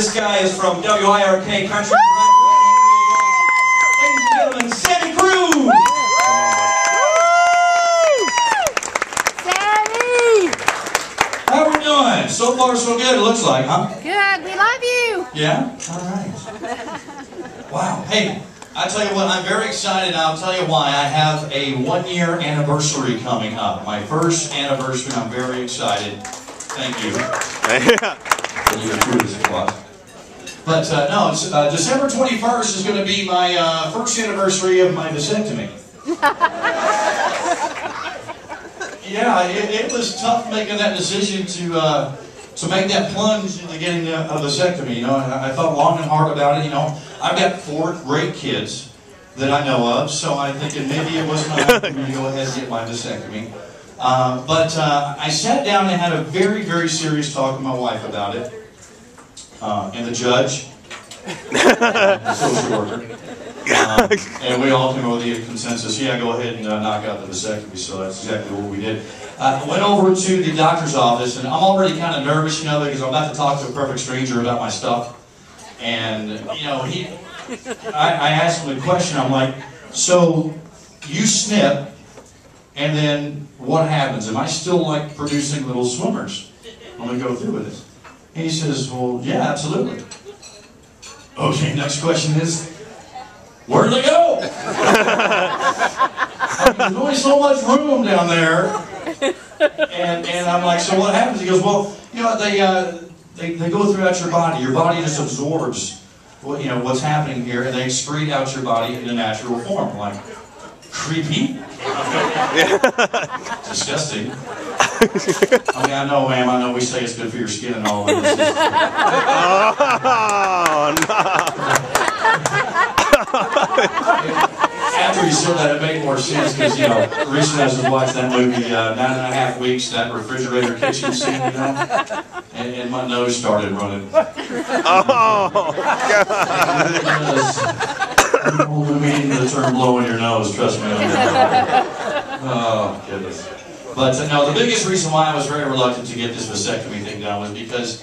This guy is from WIRK Country. Ladies and gentlemen, Sammy Cruz! Sammy! How are we doing? So far so good, it looks like, huh? Good, we love you! Yeah? Alright. Wow. Hey, I tell you what, I'm very excited. I'll tell you why. I have a 1-year anniversary coming up. My first anniversary. I'm very excited. Thank you. But no, it's, December 21st is going to be my first anniversary of my vasectomy. Yeah, it was tough making that decision to make that plunge into getting a vasectomy. You know, I thought long and hard about it. You know, I've got 4 great kids that I know of, so I'm thinking maybe it wasn't time for me to go ahead and get my vasectomy. But I sat down and had a very, very serious talk with my wife about it, and the judge, the social worker, and we all came over with the consensus, yeah, go ahead and knock out the vasectomy, so that's exactly what we did. I went over to the doctor's office, and I'm already kind of nervous, you know, because I'm about to talk to a perfect stranger about my stuff, and, you know, I asked him the question, I'm like, so, you snip, and then what happens? Am I still like producing little swimmers when we go through with this? And he says, well, yeah, absolutely. Okay, next question is, where do they go? There's only so much room down there. And I'm like, so what happens? He goes, well, you know, they go throughout your body. Your body just absorbs what, you know, what's happening here, and they excrete out your body in a natural form. I'm like, creepy? Disgusting. I mean, I know, ma'am, I know we say it's good for your skin and all of this. Oh, no. After he said that, it made more sense because, you know, recently I was watching that movie, 9.5 Weeks, that refrigerator kitchen scene, you know, and my nose started running. Oh, God. Only meaning the term blowing your nose, trust me. Oh, goodness. But no, the biggest reason why I was very reluctant to get this vasectomy thing done was because,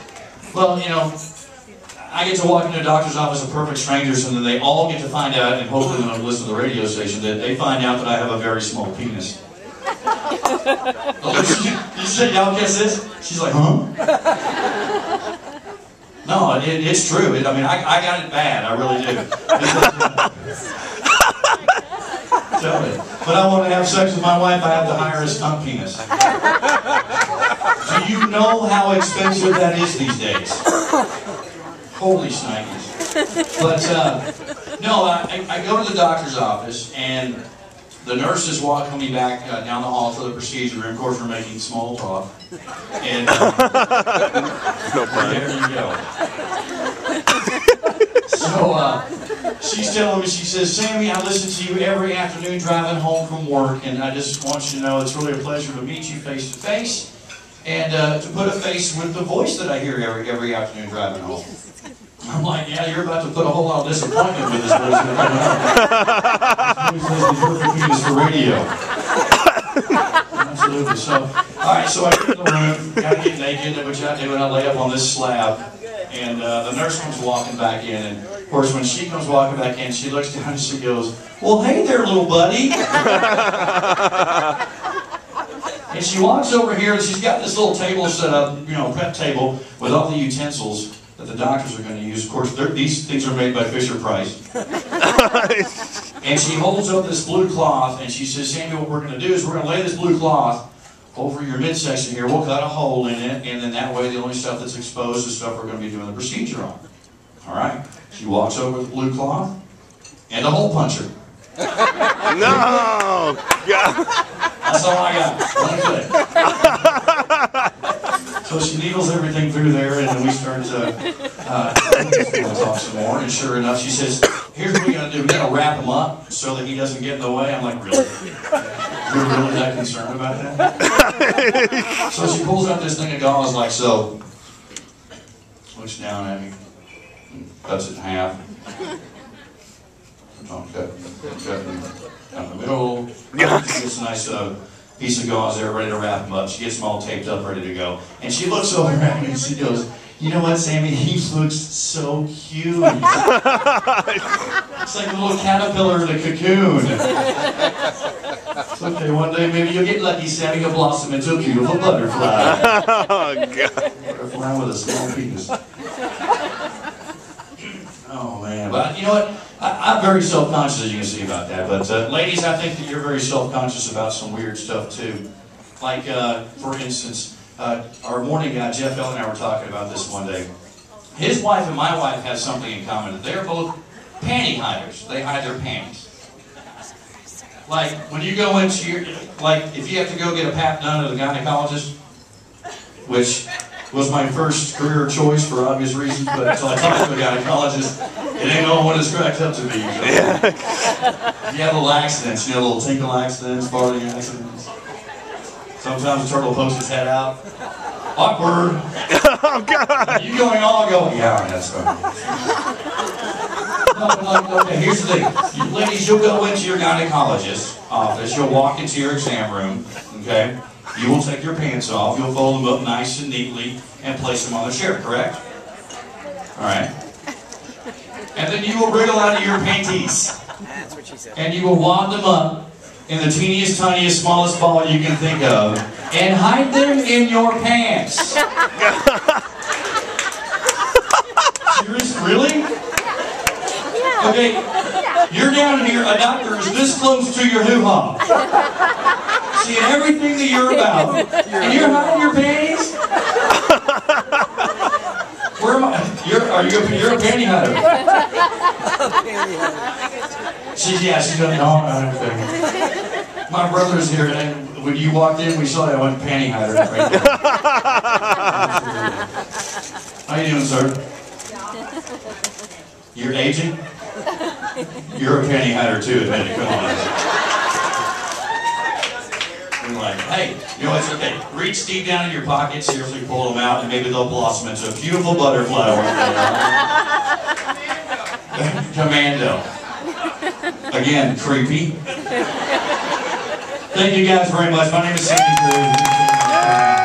well, you know, I get to walk into a doctor's office of perfect strangers, and then they all get to find out, and hopefully when I listen to the radio station, that they find out that I have a very small penis. You said, y'all guess this? She's like, huh? No, it's true. I mean, I got it bad. I really do. Tell me. But I want to have sex with my wife, I have to hire a stunt penis. Do you know how expensive that is these days? Holy shnikes. But, no, I go to the doctor's office, and the nurses walk me back down the hall to the procedure room. Of course, we're making small talk. And no there you go. So, she's telling me, she says, Sammy, I listen to you every afternoon driving home from work, and I just want you to know it's really a pleasure to meet you face to face, and to put a face with the voice that I hear every afternoon driving home. I'm like, yeah, you're about to put a whole lot of disappointment with this voice coming up. This is the perfect penis for radio. Absolutely. So, alright, so I get in the room, gotta get naked, which I do, and I lay up on this slab. And the nurse comes walking back in, and of course when she comes walking back in, she looks down and she goes, well, hey there, little buddy. And she walks over here, and she's got this little table set up, you know, prep table, with all the utensils that the doctors are going to use. Of course, these things are made by Fisher-Price. And she holds up this blue cloth, and she says, Sammy, what we're going to do is we're going to lay this blue cloth over your midsection here. We'll cut a hole in it, and then that way the only stuff that's exposed is stuff we're going to be doing the procedure on. All right? She walks over with the blue cloth and a hole puncher. No! That's all I got. So she needles everything through there, and then we start to talk some more. And sure enough, she says, here's what we're going to do. We're going to wrap him up so that he doesn't get in the way. I'm like, really? You're really that concerned about that? So she pulls out this thing of gauze like so. Looks down at me. And cuts it in half. Cut down the middle. It's a nice piece of gauze there ready to wrap him up. She gets him all taped up, ready to go. And she looks over at me and she goes, You know what, Sammy? He looks so cute. It's like a little caterpillar in a cocoon. It's okay, one day maybe you'll get lucky, Sammy. You'll blossom into a beautiful butterfly. Oh, God. Butterfly with a small penis. Oh, man. But you know what? I'm very self-conscious, as you can see, about that. But ladies, I think that you're very self-conscious about some weird stuff, too. Like, for instance, our morning guy, Jeff Ell, and I were talking about this one day. His wife and my wife have something in common. They're both panty hiders. They hide their panties. Like, when you go into your, like, if you have to go get a pap done at a gynecologist, which was my first career choice for obvious reasons, but until I talked to a gynecologist, it ain't all what it's cracked up to be. So. You have little accidents, you know, little tinkle accidents, farting accidents. Sometimes a turtle pokes his head out. Awkward. Oh, God. You going all going, yeah, that's right. No, okay, here's the thing. You ladies, you'll go into your gynecologist's office, you'll walk into your exam room, okay? You will take your pants off, you'll fold them up nice and neatly, and place them on the chair, correct? Alright. And then you will wriggle out of your panties. That's what she said. And you will wad them up in the teeniest, tiniest, smallest ball you can think of, and hide them in your pants. Seriously? Really? Okay, you're down here, a doctor is this close to your hoo-ha, seeing everything that you're about, and you're hiding your panties? Where am I? You're a panty hider. She's done, no, okay. My brother's here, and when you walked in, we saw that one panty hider right there. How you doing, sir? You're aging? You're a panty hider too, admit it, come on. We're like, hey, you know what's okay? Reach deep down in your pocket, seriously pull them out, and maybe they'll blossom into a beautiful butterfly one day. Commando. Again, creepy. Thank you guys very much. My name is Sammy.